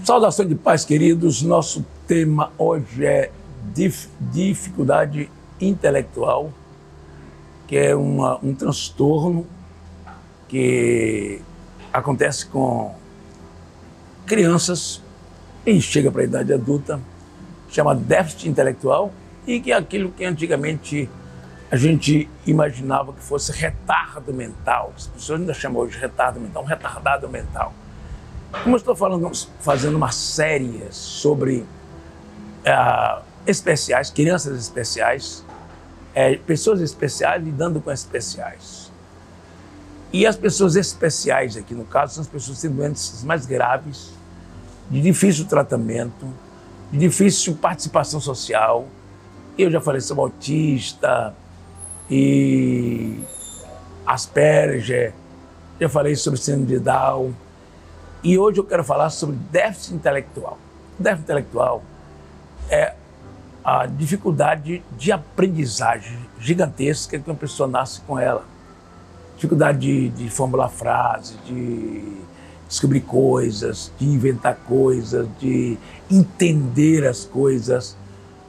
Saudação de paz, queridos. Nosso tema hoje é dificuldade intelectual, que é um transtorno que acontece com crianças e chega para a idade adulta, chama déficit intelectual, e que é aquilo que antigamente a gente imaginava que fosse retardo mental. As pessoas ainda chamam hoje de retardo mental, um retardado mental. Como eu estou fazendo uma série sobre especiais, crianças especiais, pessoas especiais lidando com especiais. E as pessoas especiais aqui, no caso, são as pessoas que têm doenças mais graves, de difícil tratamento, de difícil participação social. Eu já falei sobre autista e Asperger, já falei sobre síndrome de Down. E hoje eu quero falar sobre déficit intelectual. O déficit intelectual é a dificuldade de aprendizagem gigantesca que uma pessoa nasce com ela. Dificuldade de formular frases, de descobrir coisas, de inventar coisas, de entender as coisas.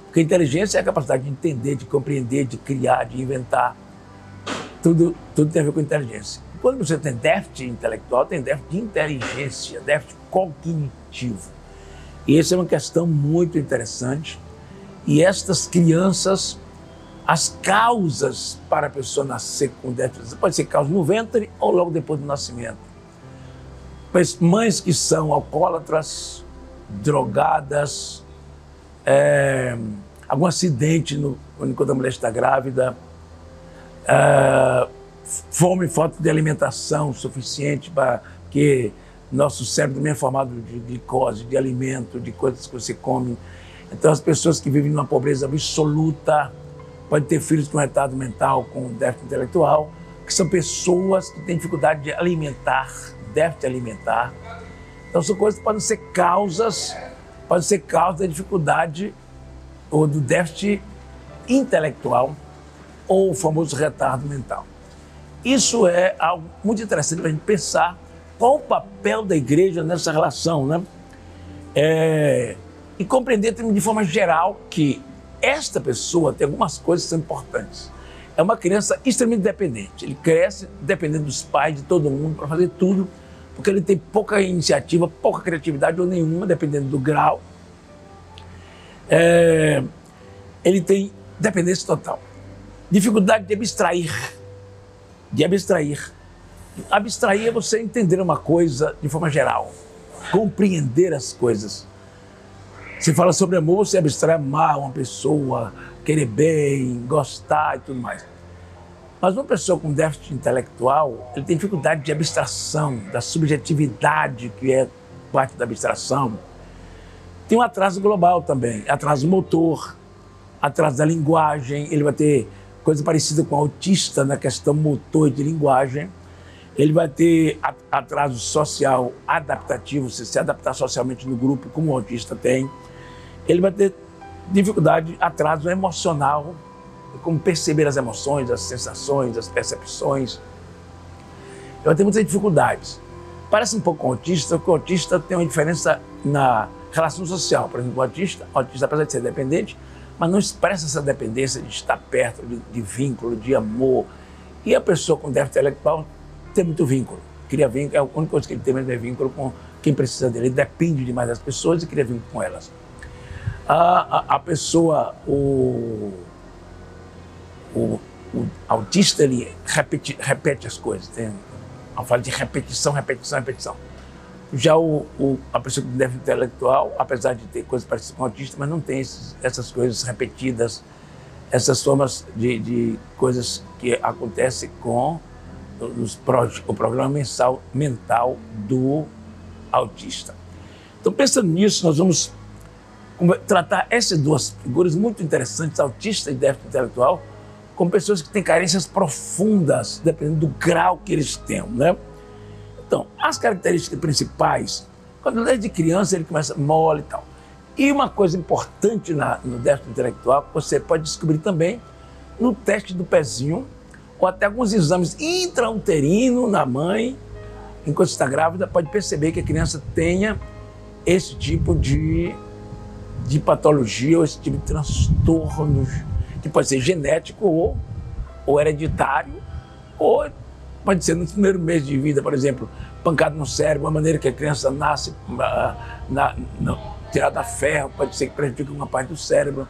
Porque a inteligência é a capacidade de entender, de compreender, de criar, de inventar. Tudo tem a ver com inteligência. Quando você tem déficit intelectual, tem déficit de inteligência, déficit cognitivo. E essa é uma questão muito interessante. E estas crianças, as causas para a pessoa nascer com déficit, pode ser causa no ventre ou logo depois do nascimento. Pois mães que são alcoólatras, drogadas, algum acidente quando a mulher está grávida, fome e falta de alimentação suficiente para que nosso cérebro também é formado de glicose, de alimento, de coisas que você come. Então, as pessoas que vivem numa pobreza absoluta podem ter filhos com retardo mental, com déficit intelectual, que são pessoas que têm dificuldade de alimentar, déficit alimentar. Então, são coisas que podem ser causas da dificuldade ou do déficit intelectual ou o famoso retardo mental. Isso é algo muito interessante para a gente pensar qual o papel da igreja nessa relação, né? E compreender de forma geral que esta pessoa tem algumas coisas que são importantes. É uma criança extremamente dependente. Ele cresce dependendo dos pais, de todo mundo, para fazer tudo, porque ele tem pouca iniciativa, pouca criatividade ou nenhuma, dependendo do grau. Ele tem dependência total. Dificuldade de abstrair. Abstrair é você entender uma coisa de forma geral, compreender as coisas. Você fala sobre amor, você abstrai amar uma pessoa, querer bem, gostar e tudo mais. Mas uma pessoa com déficit intelectual, ele tem dificuldade de abstração, da subjetividade que é parte da abstração. Tem um atraso global também, atraso motor, atraso da linguagem, ele vai ter coisa parecida com autista na questão motor e de linguagem. Ele vai ter atraso social adaptativo, se adaptar socialmente no grupo, como o autista tem. Ele vai ter dificuldade, atraso emocional, como perceber as emoções, as sensações, as percepções. Ele vai ter muitas dificuldades. Parece um pouco com o autista, porque o autista tem uma diferença na relação social. Por exemplo, o autista, apesar de ser dependente, mas não expressa essa dependência de estar perto, de vínculo, de amor. E a pessoa com déficit intelectual tem muito vínculo. Cria vínculo, a única coisa que ele tem mesmo é vínculo com quem precisa dele. Ele depende demais das pessoas e cria vínculo com elas. A pessoa, o autista, ele repete as coisas. A fala de repetição. Já a pessoa com déficit intelectual, apesar de ter coisas parecidas com o autista, mas não tem essas coisas repetidas, essas formas de coisas que acontecem com o programa mental do autista. Então, pensando nisso, nós vamos tratar essas duas figuras muito interessantes, autista e déficit intelectual, como pessoas que têm carências profundas, dependendo do grau que eles tenham, né? Então, as características principais, quando desde criança ele começa mole e tal. E uma coisa importante no déficit intelectual, que você pode descobrir também no teste do pezinho, ou até alguns exames intrauterinos na mãe, enquanto está grávida, pode perceber que a criança tenha esse tipo de patologia ou esse tipo de transtornos, que pode ser genético ou hereditário, ou pode ser no primeiro mês de vida, por exemplo, pancada no cérebro, a maneira que a criança nasce tirada a ferro, pode ser que prejudique uma parte do cérebro.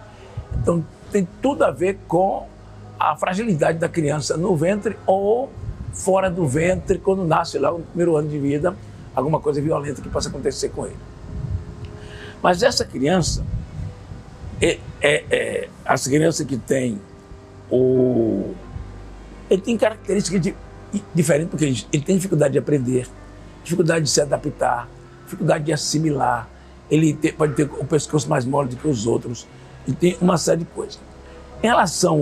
Então, tem tudo a ver com a fragilidade da criança no ventre ou fora do ventre, quando nasce lá no primeiro ano de vida, alguma coisa violenta que possa acontecer com ele. Mas essa criança, essa criança que tem ele tem características diferentes, porque ele tem dificuldade de aprender, dificuldade de se adaptar, dificuldade de assimilar, pode ter o pescoço mais mole do que os outros, ele tem uma série de coisas. Em relação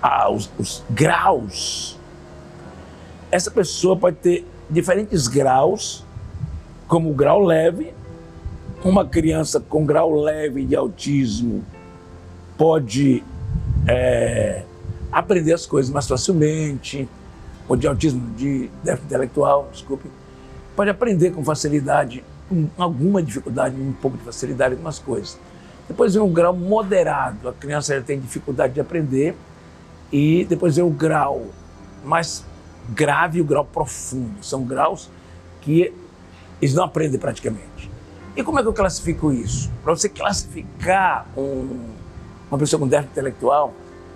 aos graus, essa pessoa pode ter diferentes graus, como o grau leve. Uma criança com grau leve de autismo pode aprender as coisas mais facilmente, ou de autismo, de déficit intelectual, desculpe, pode aprender com facilidade, com alguma dificuldade, um pouco de facilidade, algumas coisas. Depois vem um grau moderado, a criança já tem dificuldade de aprender, e depois vem o grau mais grave e o grau profundo. São graus que eles não aprendem praticamente. E como é que eu classifico isso? Para você classificar uma pessoa com déficit intelectual,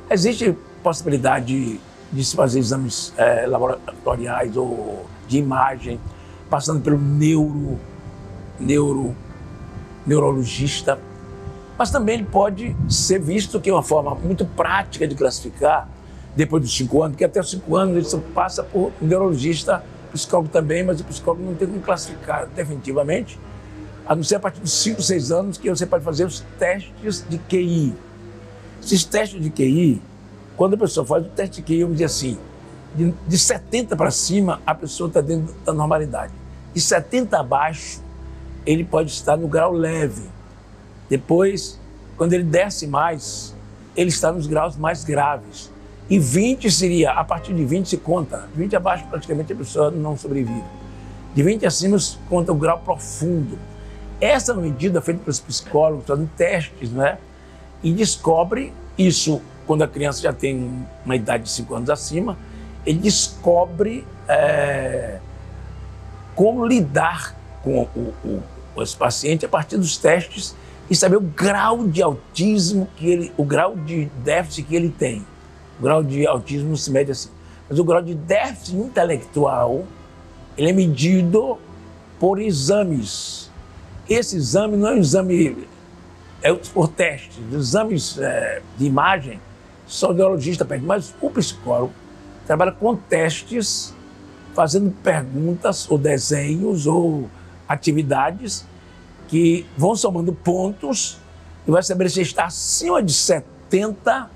existe possibilidade de se fazer exames laboratoriais ou de imagem, passando pelo neurologista, mas também ele pode ser visto que é uma forma muito prática de classificar, depois dos 5 anos, porque até os 5 anos ele só passa por um neurologista, psicólogo também, mas o psicólogo não tem como classificar definitivamente, a não ser a partir dos 5, 6 anos que você pode fazer os testes de QI. Esses testes de QI, quando a pessoa faz o teste de QI, vamos dizer assim, de 70 para cima, a pessoa está dentro da normalidade. De 70 abaixo, ele pode estar no grau leve. Depois, quando ele desce mais, ele está nos graus mais graves. E 20 seria, a partir de 20 se conta. 20 abaixo, praticamente, a pessoa não sobrevive. De 20 acima, se conta o grau profundo. Essa medida feita pelos psicólogos, fazendo testes, né? E descobre isso, quando a criança já tem uma idade de 5 anos acima, ele descobre como lidar com esse paciente a partir dos testes e saber o grau de autismo o grau de déficit que ele tem. O grau de autismo se mede assim. Mas o grau de déficit intelectual, ele é medido por exames. Esse exame não é um exame, por testes. Os exames de imagem, só o neurologista pede, mas o psicólogo trabalha com testes, fazendo perguntas ou desenhos ou atividades que vão somando pontos e vai saber se está acima de 70,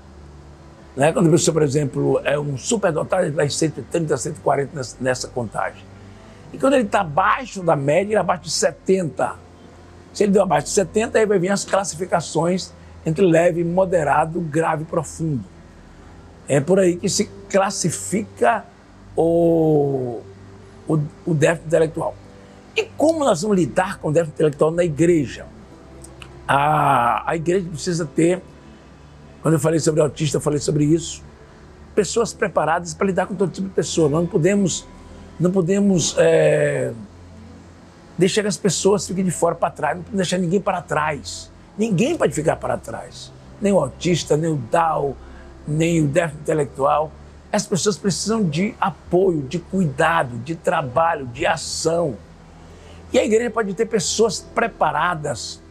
né? Quando a pessoa, por exemplo, é um superdotado, ele vai 130, 140 nessa contagem. E quando ele está abaixo da média, ele é abaixo de 70. Se ele deu abaixo de 70, aí vai vir as classificações entre leve, moderado, grave e profundo. É por aí que se classifica o déficit intelectual. E como nós vamos lidar com o déficit intelectual na igreja? A igreja precisa ter, quando eu falei sobre autista, eu falei sobre isso, pessoas preparadas para lidar com todo tipo de pessoa. Nós não podemos deixar que as pessoas fiquem de fora para trás, não podemos deixar ninguém para trás. Ninguém pode ficar para trás. Nem o autista, nem o Down, nem o déficit intelectual. As pessoas precisam de apoio, de cuidado, de trabalho, de ação. E a igreja pode ter pessoas preparadas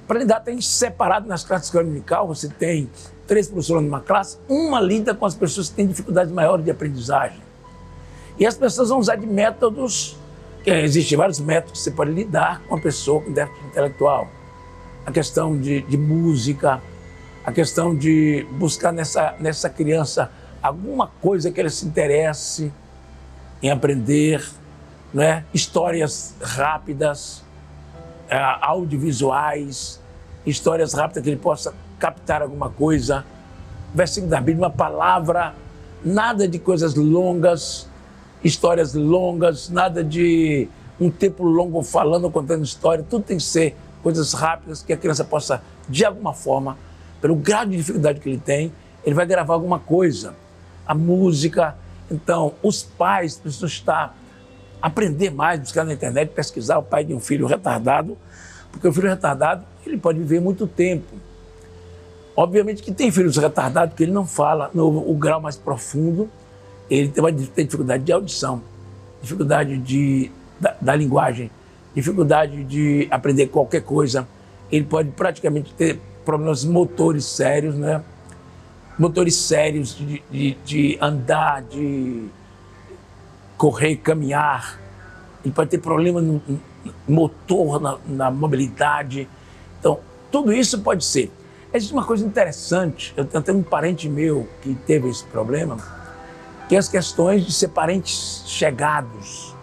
para lidar, tem separado nas classes dominical, você tem 3 professores numa classe, uma lida com as pessoas que têm dificuldades maiores de aprendizagem. E as pessoas vão usar de métodos, existem vários métodos que você pode lidar com a pessoa com déficit intelectual. A questão de música, a questão de buscar nessa criança alguma coisa que ela se interesse em aprender, né? Histórias rápidas, audiovisuais, histórias rápidas que ele possa captar alguma coisa, versículo da Bíblia, uma palavra, nada de coisas longas, histórias longas, nada de um tempo longo falando, contando história, tudo tem que ser coisas rápidas, que a criança possa, de alguma forma, pelo grau de dificuldade que ele tem, ele vai gravar alguma coisa. A música. Então, os pais precisam estar, aprender mais, buscar na internet, pesquisar o pai de um filho retardado, porque o filho retardado, ele pode viver muito tempo. Obviamente que tem filhos retardados que ele não fala no grau mais profundo, ele vai ter dificuldade de audição, dificuldade da linguagem, dificuldade de aprender qualquer coisa. Ele pode praticamente ter problemas motores sérios, né? Motores sérios de andar, de correr, caminhar. Ele pode ter problema no motor, na mobilidade. Então, tudo isso pode ser. Existe uma coisa interessante, eu tenho até um parente meu que teve esse problema, que é as questões de ser parentes chegados.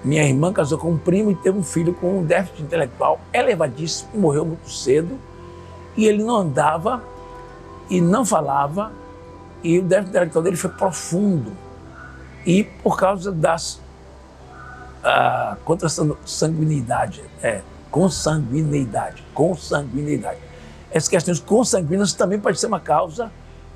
Minha irmã casou com um primo e teve um filho com um déficit intelectual elevadíssimo, morreu muito cedo, e ele não andava e não falava, e o déficit intelectual dele foi profundo. E por causa das consanguinidade. Essas questões consanguíneas também podem ser uma causa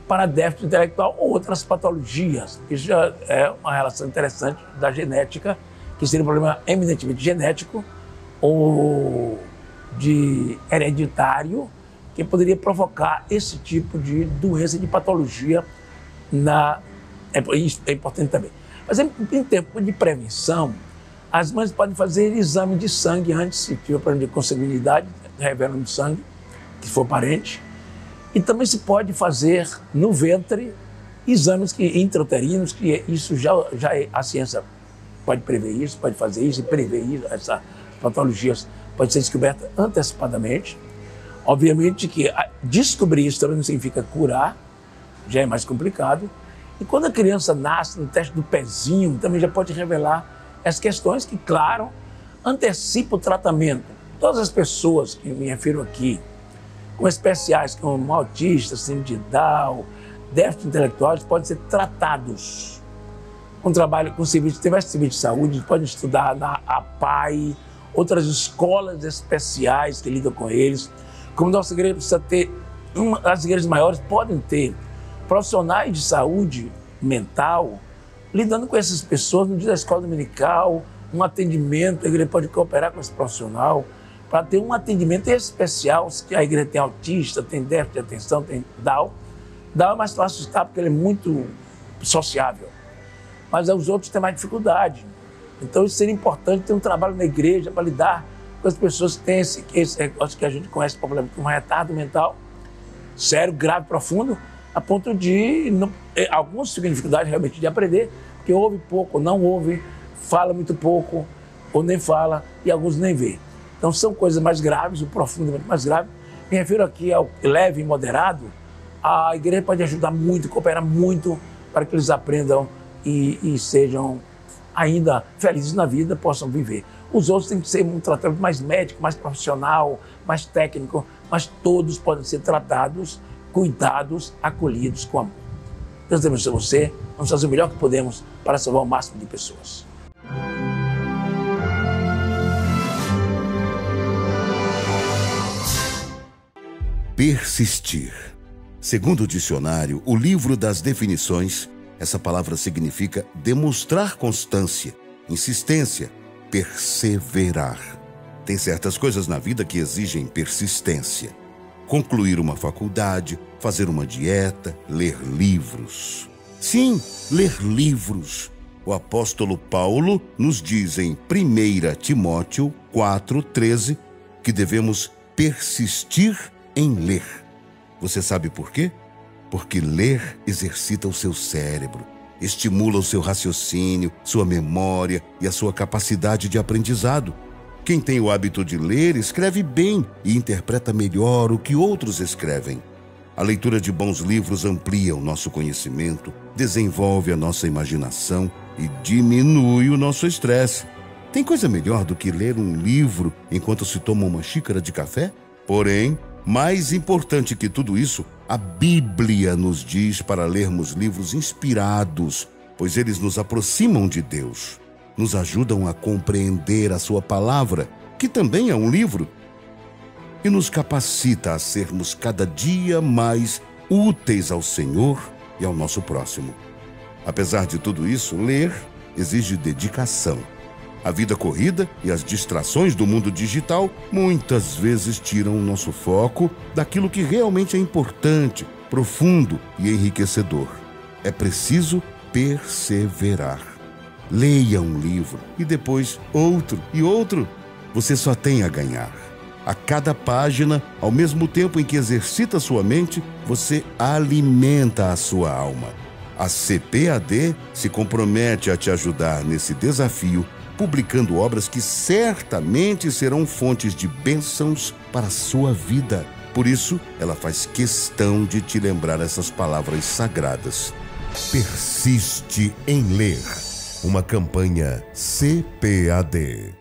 para déficit intelectual ou outras patologias. Isso já é uma relação interessante da genética, que seria um problema eminentemente genético ou de hereditário, que poderia provocar esse tipo de doença, de patologia. É importante também. Mas em tempo de prevenção, as mães podem fazer exame de sangue antes, se tiver problema de consanguinidade, revela no sangue, que for parente. E também se pode fazer no ventre exames intrauterinos, que isso já a ciência pode prever isso, pode fazer isso e prever isso, essas patologias podem ser descobertas antecipadamente. Obviamente que descobrir isso também não significa curar, já é mais complicado. E quando a criança nasce, no teste do pezinho, também já pode revelar essas questões que, claro, antecipam o tratamento. Todas as pessoas que me refiro aqui, com especiais como autistas, síndrome de Down, déficit intelectual, podem ser tratados. Um trabalho com serviço, tem mais serviço de saúde, podem estudar na APAI, outras escolas especiais que lidam com eles. Como nossa igreja precisa ter, as igrejas maiores podem ter profissionais de saúde mental lidando com essas pessoas no dia da escola dominical, um atendimento, a igreja pode cooperar com esse profissional para ter um atendimento especial. Se a igreja tem autista, tem déficit de atenção, tem Down. Down é mais fácil estar porque ele é muito sociável, mas os outros têm mais dificuldade. Então isso seria importante ter um trabalho na igreja para lidar com as pessoas que têm acho que a gente conhece o problema com um retardo mental sério, grave, profundo, a ponto de alguns têm dificuldade realmente de aprender, porque ouve pouco, não ouve, fala muito pouco, ou nem fala, e alguns nem vê. Então são coisas mais graves, o profundo é muito mais grave. Me refiro aqui ao leve e moderado. A igreja pode ajudar muito, cooperar muito para que eles aprendam e sejam ainda felizes na vida, possam viver. Os outros têm que ser um tratamento mais médico, mais profissional, mais técnico, mas todos podem ser tratados, cuidados, acolhidos com amor. Deus abençoe você, vamos fazer o melhor que podemos para salvar o máximo de pessoas. Persistir. Segundo o dicionário, o livro das definições, essa palavra significa demonstrar constância, insistência, perseverar. Tem certas coisas na vida que exigem persistência. Concluir uma faculdade, fazer uma dieta, ler livros. Sim, ler livros. O apóstolo Paulo nos diz em 1 Timóteo 4,13 que devemos persistir em ler. Você sabe por quê? Porque ler exercita o seu cérebro, estimula o seu raciocínio, sua memória e a sua capacidade de aprendizado. Quem tem o hábito de ler escreve bem e interpreta melhor o que outros escrevem. A leitura de bons livros amplia o nosso conhecimento, desenvolve a nossa imaginação e diminui o nosso estresse. Tem coisa melhor do que ler um livro enquanto se toma uma xícara de café? Porém, mais importante que tudo isso, a Bíblia nos diz para lermos livros inspirados, pois eles nos aproximam de Deus. nos ajudam a compreender a sua palavra, que também é um livro, e nos capacita a sermos cada dia mais úteis ao Senhor e ao nosso próximo. Apesar de tudo isso, ler exige dedicação. A vida corrida e as distrações do mundo digital muitas vezes tiram o nosso foco daquilo que realmente é importante, profundo e enriquecedor. É preciso perseverar. Leia um livro e depois outro e outro. Você só tem a ganhar. A cada página, ao mesmo tempo em que exercita sua mente, você alimenta a sua alma. A CPAD se compromete a te ajudar nesse desafio, publicando obras que certamente serão fontes de bênçãos para a sua vida. Por isso, ela faz questão de te lembrar essas palavras sagradas. Persiste em ler. Uma campanha CPAD.